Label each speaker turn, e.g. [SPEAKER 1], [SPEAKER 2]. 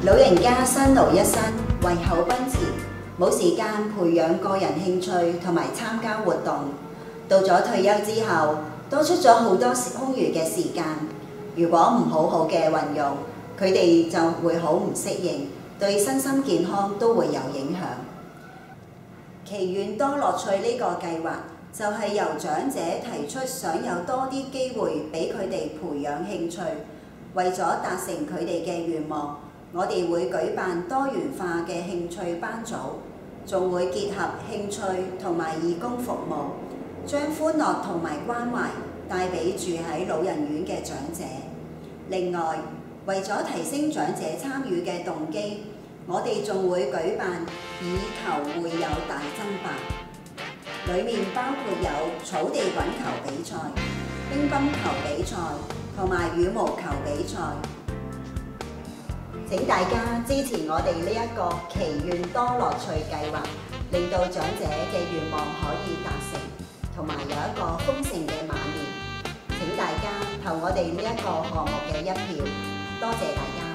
[SPEAKER 1] 老人家辛勞一生，為口奔馳，冇時間培養個人興趣同埋參加活動。到咗退休之後，多出咗好多空餘嘅時間。如果唔好好嘅運用，佢哋就會好唔適應，對身心健康都會有影響。祈願多樂趣呢個計劃就係由長者提出，想有多啲機會俾佢哋培養興趣。為咗達成佢哋嘅願望，我哋會舉辦多元化嘅興趣班組，仲會結合興趣同埋義工服務，將歡樂同埋關懷帶俾住喺老人院嘅長者。另外，為咗提升長者參與嘅動機，我哋仲會舉辦以球會友大爭霸，裡面包括有草地滾球比賽、乒乓球比賽同埋羽毛球比賽。請大家支持我哋呢一個祈願多樂趣計劃，令到長者嘅願望可以達成，同埋有一個豐盛嘅晚年。請大家投我哋呢一個項目嘅一票，多謝大家。